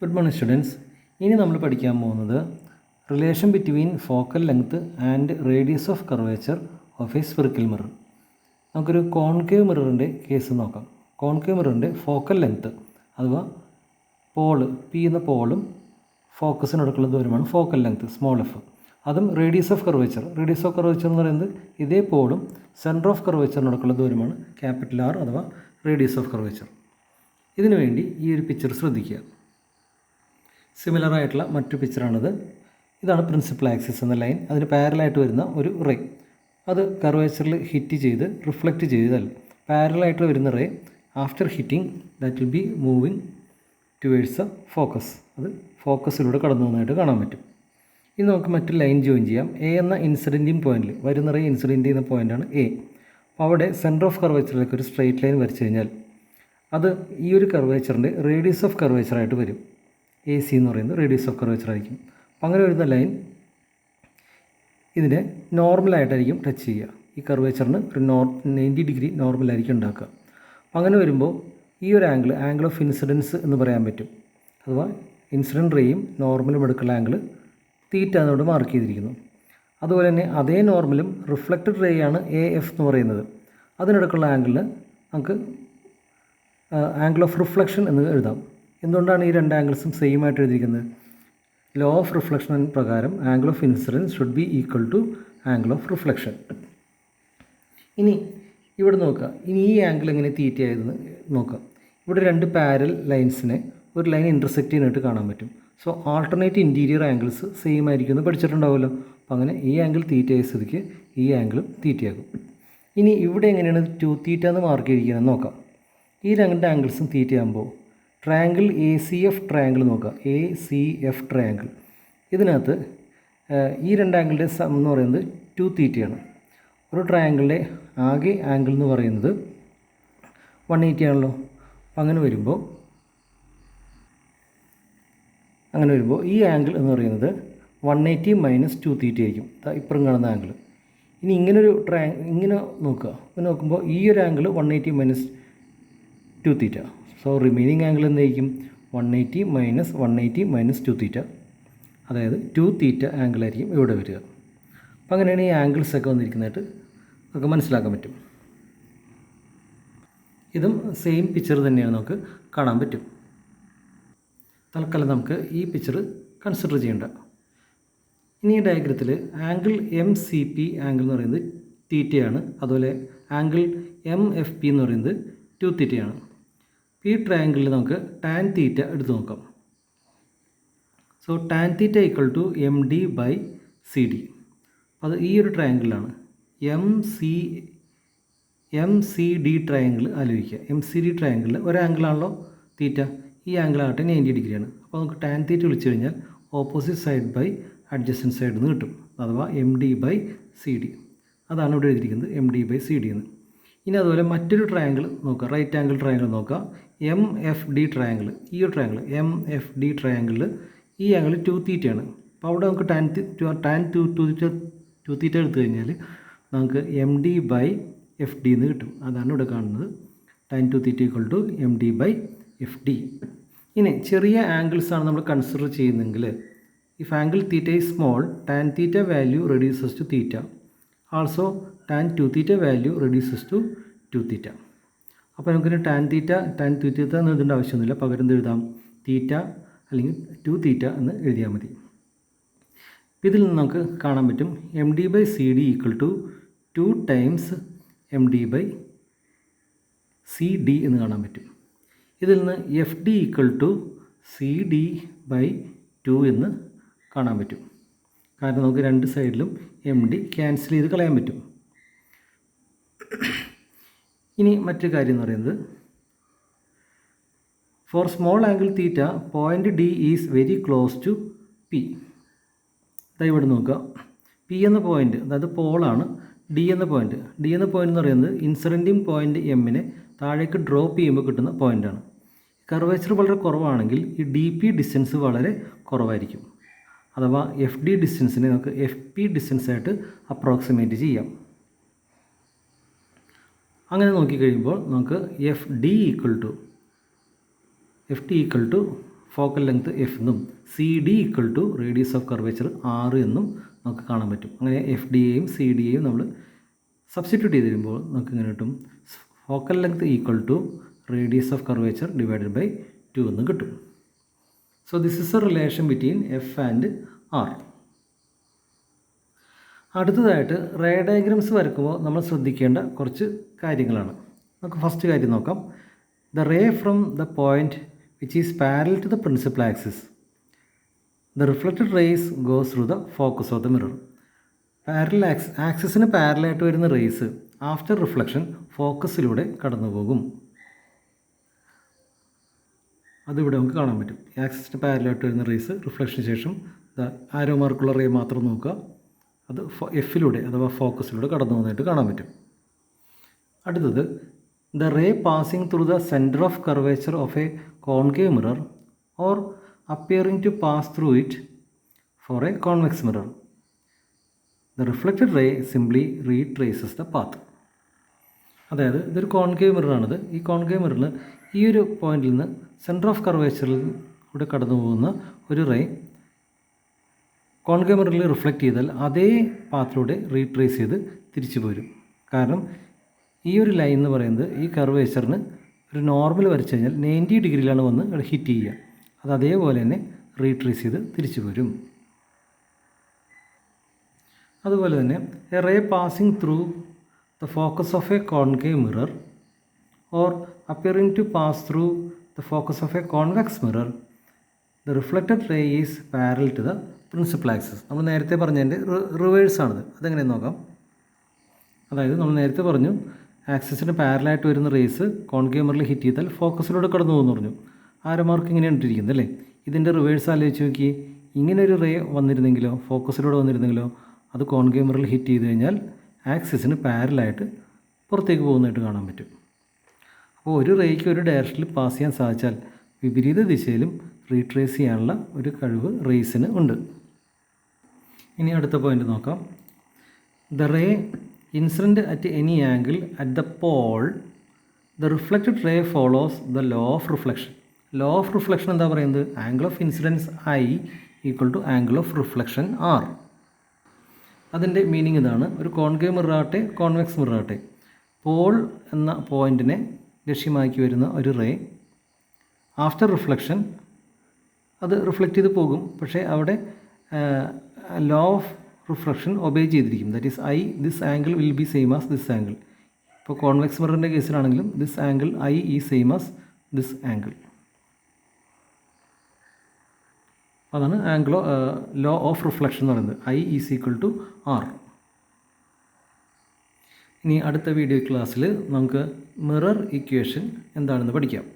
Good morning students. ഇനി നമ്മൾ പഠിക്കാൻ പോകുന്നത് relation between focal length and radius of curvature of A spherical mirror. നമുക്കൊരു കോൺകേവ് മിററിൻ്റെ കേസ് നോക്കാം. കോൺകേവ് മിററിൻ്റെ ഫോക്കൽ ലെങ്ത് അഥവാ പോള് പി എന്ന പോളും ഫോക്കസിനടുക്കുള്ള ദൂരമാണ് ഫോക്കൽ ലെങ്ത് സ്മോൾ എഫ്. അതും റേഡിയസ് ഓഫ് കർവേച്ചർ എന്ന് പറയുന്നത് ഇതേ പോളും സെൻറ്റർ ഓഫ് കർവേച്ചറിനടുക്കുള്ള ദൂരമാണ് ക്യാപിറ്റൽ ആർ അഥവാ റേഡിയസ് ഓഫ് കർവേച്ചർ. ഇതിനു വേണ്ടി ഈ ഒരു പിക്ചർ ശ്രദ്ധിക്കുക. സിമിലർ ആയിട്ടുള്ള മറ്റൊരു പിക്ചറാണിത്. ഇതാണ് പ്രിൻസിപ്പൽ ആക്സിസ് എന്ന ലൈൻ. അതിന് പാരലായിട്ട് വരുന്ന ഒരു റേ, അത് കർവേച്ചറിൽ ഹിറ്റ് ചെയ്ത് റിഫ്ലക്റ്റ് ചെയ്തല്ല. പാരലായിട്ട് വരുന്ന ray after hitting that will be moving towards a focus. അത് ഫോക്കസിലൂടെ കടന്നു പോകുന്നതായിട്ട് കാണാൻ പറ്റും. ഇനി നമുക്ക് മറ്റൊരു ലൈൻ ജോയിൻ ചെയ്യാം. എ എന്ന ഇൻസിഡൻറ്റിങ് പോയിന്റിൽ വരുന്ന റേ ഇൻസിഡൻറ്റ് ചെയ്യുന്ന പോയിൻ്റാണ് എ. അപ്പോൾ അവിടെ സെൻറ്റർ ഓഫ് കർവേച്ചറിലേക്ക് ഒരു സ്ട്രെയിറ്റ് ലൈൻ വരച്ചു കഴിഞ്ഞാൽ അത് ഈ ഒരു കർവേച്ചറിൻ്റെ റേഡിയസ് ഓഫ് കർവേച്ചറായിട്ട് വരും. എ സി എന്ന് പറയുന്നത് റേഡിയസ് ഓഫ് കർവേച്ചർ ആയിരിക്കും. അപ്പം അങ്ങനെ വരുന്ന ലൈൻ ഇതിനെ നോർമലായിട്ടായിരിക്കും ടച്ച് ചെയ്യുക. ഈ കർവേച്ചറിന് ഒരു 90 ഡിഗ്രി നോർമലായിരിക്കും ഉണ്ടാക്കുക. അപ്പം അങ്ങനെ വരുമ്പോൾ ഈ ഒരു ആംഗിൾ ഓഫ് ഇൻസിഡൻസ് എന്ന് പറയാൻ പറ്റും. അഥവാ ഇൻസിഡൻറ്റ് റേയും നോർമലും എടുക്കുന്ന ആംഗിൾ തീറ്റ എന്നോട് മാർക്ക് ചെയ്തിരിക്കുന്നു. അതുപോലെ തന്നെ അതേ നോർമലും റിഫ്ലക്റ്റഡ് റേ ആണ് എ എഫ് എന്ന് പറയുന്നത്. അതിനിടക്കുള്ള ആംഗിളിന് നമുക്ക് ആംഗിൾ ഓഫ് റിഫ്ലക്ഷൻ എന്ന് എഴുതാം. എന്തുകൊണ്ടാണ് ഈ രണ്ട് ആംഗിൾസും സെയിം ആയിട്ട് എഴുതിയിരിക്കുന്നത്? ലോ ഓഫ് റിഫ്ലക്ഷൻ പ്രകാരം angle of incidence should be equal to angle of reflection. ഇനി ഇവിടെ നോക്കുക. ഇനി ഈ ആംഗിൾ എങ്ങനെ തീറ്റ ആയതെന്ന് നോക്കാം. ഇവിടെ രണ്ട് പാരൽ ലൈൻസിനെ ഒരു ലൈൻ ഇൻ്റർസെക്റ്റ് ചെയ്യാനായിട്ട് കാണാൻ പറ്റും. So alternate interior angles same ആയിരിക്കും എന്ന് പഠിച്ചിട്ടുണ്ടാവുമല്ലോ. അപ്പോൾ അങ്ങനെ ഈ ആംഗിൾ തീറ്റയായ സ്ഥിതിക്ക് ഈ ആംഗിളും തീറ്റയാകും. ഇനി ഇവിടെ എങ്ങനെയാണ് 2 തീറ്റ എന്ന് മാർക്ക് ചെയ്തിരിക്കുന്നത് നോക്കാം. ഈ രണ്ട് ആംഗിൾസും തീറ്റയാകുമ്പോൾ triangle A C F triangle നോക്കുക. എ സി എഫ് ട്രയാങ്കിൾ ഇതിനകത്ത് ഈ രണ്ട് ആംഗിളിൻ്റെ സം എന്ന് പറയുന്നത് 2 തീറ്റയാണ്. ഒരു ട്രയാങ്കിളിൻ്റെ ആകെ ആംഗിൾ എന്ന് പറയുന്നത് 180 ആണല്ലോ. അപ്പം അങ്ങനെ വരുമ്പോൾ ഈ ആംഗിൾ എന്ന് പറയുന്നത് 180 മൈനസ് 2 തീറ്റ ആയിരിക്കും. ഇപ്പുറം കാണുന്ന ആംഗിൾ. ഇനി ഇങ്ങനെ നോക്കുക. ഇങ്ങനെ നോക്കുമ്പോൾ ഈ ഒരു ആംഗിൾ 180 മൈനസ് 2 തീറ്റ. സോ റിമൈനിങ് ആംഗിൾ എന്തായിരിക്കും? 180 മൈനസ് 2 തീറ്റ. അതായത് 2 തീറ്റ ആംഗിളായിരിക്കും ഇവിടെ വരിക. അപ്പോൾ അങ്ങനെയാണ് ഈ ആംഗിൾസൊക്കെ വന്നിരിക്കുന്നതായിട്ട് നമുക്ക് മനസ്സിലാക്കാൻ പറ്റും. ഇതും സെയിം പിക്ചർ തന്നെയാണ് നമുക്ക് കാണാൻ പറ്റും. തൽക്കാലം നമുക്ക് ഈ പിക്ചർ കൺസിഡർ ചെയ്യേണ്ട. ഇനി ഈ ഡയഗ്രത്തിൽ angle M C P angle എന്ന് പറയുന്നത് തീറ്റയാണ്. അതുപോലെ ആംഗിൾ എം എഫ് പി എന്ന് പറയുന്നത് 2 തീറ്റയാണ്. ഈ ട്രയാങ്കിളിൽ നമുക്ക് ടാൻ തീറ്റ എടുത്ത് നോക്കാം. So tan theta equal to M D by C D. അത് ഈ ഒരു ട്രയാങ്കിളിലാണ്. എം സി ഡി ട്രയാങ്കിൾ ആലോചിക്കുക. എം സി ഡി ട്രയാങ്കിളിൽ ഒരു ആംഗിളാണല്ലോ തീറ്റ. ഈ ആംഗിളാകട്ടെ 90 ഡിഗ്രിയാണ്. അപ്പോൾ നമുക്ക് ടാൻ തീറ്റ വിളിച്ചു കഴിഞ്ഞാൽ opposite side by adjacent side എന്ന് കിട്ടും. അഥവാ M D by C D. അതാണ് ഇവിടെ എഴുതിയിരിക്കുന്നത്, M D by C D എന്ന്. ഇനി അതുപോലെ മറ്റൊരു ട്രയാങ്കിൾ നോക്കുക. റൈറ്റ് ആംഗിൾ ട്രയാങ്കിൾ നോക്കുക. M F D triangle. ഈ ഒരു ട്രയാങ്കിൾ എം എഫ് ഡി ട്രയാങ്കിളിൽ ഈ ആംഗിൾ 2 തീറ്റയാണ്. അപ്പോൾ അവിടെ നമുക്ക് ടാൻ 2 തീറ്റ എടുത്തു കഴിഞ്ഞാൽ നമുക്ക് M D by F D എന്ന് കിട്ടും. അതാണ് ഇവിടെ കാണുന്നത്. Tan 2 theta equal to M D by F D. ഇനി ചെറിയ ആംഗിൾസാണ് നമ്മൾ കൺസിഡർ ചെയ്യുന്നതെങ്കിൽ if angle theta is small tan theta value reduces to theta. Also tan 2 theta value reduces to 2 theta. അപ്പോൾ നമുക്കിന് ടാൻ 2 തീറ്റ എന്ന് എഴുതേണ്ട ആവശ്യമൊന്നുമില്ല. പകരം എന്ത് എഴുതാം? തീറ്റ അല്ലെങ്കിൽ 2 തീറ്റ എന്ന് എഴുതിയാൽ മതി. ഇതിൽ നിന്ന് നമുക്ക് കാണാൻ പറ്റും M D by C D equal to 2 times M D by C D എന്ന് കാണാൻ പറ്റും. ഇതിൽ നിന്ന് F D equal to C D by 2 എന്ന് കാണാൻ പറ്റും. കാരണം നമുക്ക് രണ്ട് സൈഡിലും എം ഡി ക്യാൻസൽ ചെയ്ത് കളയാൻ പറ്റും. ഇനി മറ്റൊരു കാര്യം എന്ന് പറയുന്നത് for small angle theta point D is very close to P. അതായത് ഇവിടെ നോക്കുക. പി എന്ന പോയിൻ്റ് അതായത് പോളാണ്. ഡി എന്ന പോയിൻ്റ് എന്ന് പറയുന്നത് ഇൻസിഡൻറ്റിംഗ് പോയിൻ്റ് എമ്മിനെ താഴേക്ക് ഡ്രോപ്പ് ചെയ്യുമ്പോൾ കിട്ടുന്ന പോയിൻ്റാണ്. കർവേച്ചർ വളരെ കുറവാണെങ്കിൽ ഈ ഡി പി ഡിസ്റ്റൻസ് വളരെ കുറവായിരിക്കും. അഥവാ എഫ് ഡി ഡിസ്റ്റൻസിനെ നമുക്ക് എഫ് പി ഡിസ്റ്റൻസായിട്ട് അപ്രോക്സിമേറ്റ് ചെയ്യാം. അങ്ങനെ നോക്കിക്കഴിയുമ്പോൾ നമുക്ക് F T equal to focal length F എന്നും C D equal to radius of curvature 6 എന്നും നമുക്ക് കാണാൻ പറ്റും. അങ്ങനെ എഫ് ഡി എയും സി ഡി എയും നമ്മൾ സബ്സ്റ്റിറ്റ്യൂട്ട് ചെയ്ത് വരുമ്പോൾ നമുക്ക് ഇങ്ങനെ കിട്ടും focal length equal to radius of curvature divided by 2 എന്ന് കിട്ടും. So this is a relation between F and R. അടുത്തതായിട്ട് റേ ഡയഗ്രംസ് വരയ്ക്കുമ്പോൾ നമ്മൾ ശ്രദ്ധിക്കേണ്ട കുറച്ച് കാര്യങ്ങളാണ്. നമുക്ക് ഫസ്റ്റ് കാര്യം നോക്കാം. The ray from the point which is parallel to the principal axis, the reflected rays goes through the focus of the mirror. Parallel ആക്സിസിന് പാരലായിട്ട് വരുന്ന റേസ് ആഫ്റ്റർ റിഫ്ലക്ഷൻ ഫോക്കസിലൂടെ കടന്നു പോകും. അതിവിടെ നമുക്ക് കാണാൻ പറ്റും. ആക്സിസിന് പാരലായിട്ട് വരുന്ന റേസ് റിഫ്ലക്ഷന് ശേഷം ആരോ മാർക്കുള്ള റേ മാത്രം നോക്കുക, അത് എഫിലൂടെ അഥവാ ഫോക്കസിലൂടെ കടന്നു പോകുന്നതായിട്ട് കാണാൻ പറ്റും. അടുത്തത് the ray passing through the centre of curvature of a concave mirror or appearing to pass through it for a convex mirror. The reflected ray simply retraces the path. അതായത് ഇതൊരു കോൺകേവ് മിററാണിത്. ഈ കോൺകേവ് മിററിൽ ഈ ഒരു പോയിന്റിൽ നിന്ന് centre of കർവേച്ചറിൽ കൂടെ കടന്നു പോകുന്ന ഒരു റേ കോൺകേവ് മിററിൽ റിഫ്ലക്റ്റ് ചെയ്താൽ അതേ പാത്തിലൂടെ റീട്രേസ് ചെയ്ത് തിരിച്ചു പോരും. കാരണം ഈ ഒരു ലൈൻ എന്ന് പറയുന്നത് ഈ കർവേച്ചറിന് ഒരു നോർമൽ വരച്ചു കഴിഞ്ഞാൽ 90 ഡിഗ്രിയിലാണ് വന്ന് ഹിറ്റ് ചെയ്യുക. അത് അതേപോലെ തന്നെ റീട്രേസ് ചെയ്ത് തിരിച്ചു പോരും. അതുപോലെ തന്നെ a ray passing through the focus of a concave mirror or appearing to pass through the focus of a convex mirror, the reflected ray is parallel to the principal axis. നമ്മൾ നേരത്തെ പറഞ്ഞതിൻ്റെ റിവേഴ്സാണിത്. അതെങ്ങനെയെന്ന് നോക്കാം. അതായത് നമ്മൾ നേരത്തെ പറഞ്ഞു ആക്സിസിന് പാരലായിട്ട് വരുന്ന റേസ് കോൺകേവ് മിററിൽ ഹിറ്റ് ചെയ്താൽ ഫോക്കസിലൂടെ കടന്നു പോകുമെന്ന് പറഞ്ഞു. ആരോ മാർക്ക് ഇങ്ങനെയാണ് ഇട്ടിരിക്കുന്നത് അല്ലേ. ഇതിൻ്റെ റിവേഴ്സ് ആലോചിച്ച് നോക്കി. ഇങ്ങനെ ഒരു റേ വന്നിരുന്നെങ്കിലോ ഫോക്കസിലൂടെ വന്നിരുന്നെങ്കിലോ അത് കോൺകേവ് മിററിൽ ഹിറ്റ് ചെയ്ത് കഴിഞ്ഞാൽ ആക്സിസിന് പാരലായിട്ട് പുറത്തേക്ക് പോകുന്നതായിട്ട് കാണാൻ പറ്റും. അപ്പോൾ ഒരു റേക്ക് ഒരു ഡയറക്ഷനിൽ പാസ് ചെയ്യാൻ സാധിച്ചാൽ വിപരീത ദിശയിലും റീട്രേസ് ചെയ്യാനുള്ള ഒരു കഴിവ് റേസിന് ഉണ്ട്. ഇനി അടുത്ത പോയിന്റ് നോക്കാം. The ray incident at any angle at the pole, the reflected ray follows the law of reflection. Law of reflection എന്താ പറയുന്നത്? Angle of incidence I equal to angle of reflection R. അതിൻ്റെ meaning ഇതാണ്. ഒരു concave മിററാകട്ടെ convex മിററാകട്ടെ, pole എന്ന പോയിൻറ്റിനെ ലക്ഷ്യമാക്കി വരുന്ന ഒരു റേ ആഫ്റ്റർ റിഫ്ലക്ഷൻ അത് റിഫ്ലക്റ്റ് ചെയ്ത് പോകും. പക്ഷേ അവിടെ ലോ ഓഫ് റിഫ്ലക്ഷൻ ഒബേ ചെയ്തിരിക്കും. That is I this angle will be same as this angle. ഇപ്പോൾ കോൺവെക്സ് മിററിൻ്റെ കേസിലാണെങ്കിലും ദിസ് ആംഗിൾ ഐ ഈ സെയിം ആസ് ദിസ് ആംഗിൾ. അതാണ് ലോ ഓഫ് റിഫ്ലക്ഷൻ എന്ന് പറയുന്നത്. I is equal to R. ഇനി അടുത്ത വീഡിയോ ക്ലാസ്സിൽ നമുക്ക് മിറർ ഇക്വേഷൻ എന്താണെന്ന് പഠിക്കാം.